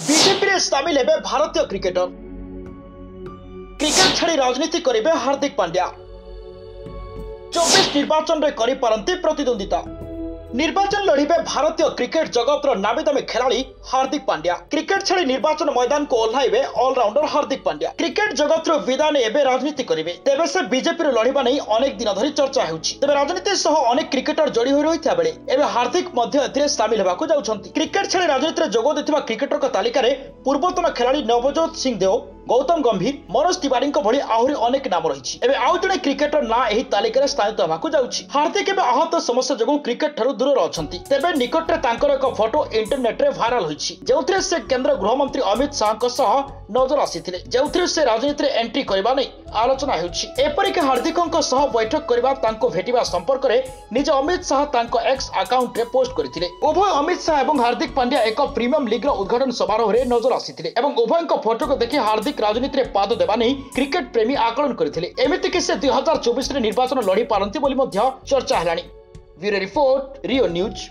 BJP रे सामिल हेबे भारतीय क्रिकेटर। क्रिकेट छाड़ी राजनीति करेंगे हार्दिक पांड्या। 24 निर्वाचन रे करि पारंती प्रतिद्वंदिता। निर्वाचन लड़िबे भारतीय क्रिकेट जगतर नामीदामी खिलाड़ी हार्दिक पांड्या। क्रिकेट छाड़ी निर्वाचन मैदान को ओह्लाइबे ऑलराउंडर हार्दिक पांड्या। क्रिकेट जगतर विदाय ने एबे राजनीति करेंगे। तेबे से बीजेपी लड़िबा नहीं अनेक दिन धरी चर्चा होउछि। तेबे राजनीति सह अनेक क्रिकेटर जोड़ी होई रहिथा बेले एबे हार्दिक मध्य एथिरे शामिल हेबाकू जाउछन्ति। क्रिकेट छाड़ी राजनीति रे जोग देथिबा क्रिकेटर तालिका रे पूर्वतन खिलाड़ी नवजोत सिंह देव, गौतम गंभीर, मनोज तिवारी भली आहरी अनेक नाम रही। आउ जड़े क्रिकेटर ना एही तालिका स्थानित होगाकू जाउछि। हार्दिक एबे आहत समस्या जोगु क्रिकेट ठारू दूर अछंती। तेबे निकटरे तांकर एक फोटो इंटरनेट रे वायरल होइछि, जेउथिरे से केंद्र गृह मंत्री अमित शाह सह नजर आसीथिले, जेउथिरे से राजनीति रे एंट्री करबा नै आलोचना हेउछि। एपरिक हार्दिकଙ୍କ सह बैठक करबा तांको भेटिबा संपर्क रे निज अमित शाह तांको एक्स अकाउंट रे पोस्ट करथिले। उभय अमित शाह एवं हार्दिक पांड्या एक प्रीमियम लीग रो उद्घाटन समारोह रे नजर आसीथिले एवं उभयଙ୍କ फोटो को देखि हार्दिक राजनीति रे पाद देबा नै क्रिकेट प्रेमी आकलन करथिले। एमिति कि से 2024 रे निर्वाचन लड़ी पारंती बोली मध्य चर्चा हेलानी। ब्यूरो रिपोर्ट, रियो न्यूज।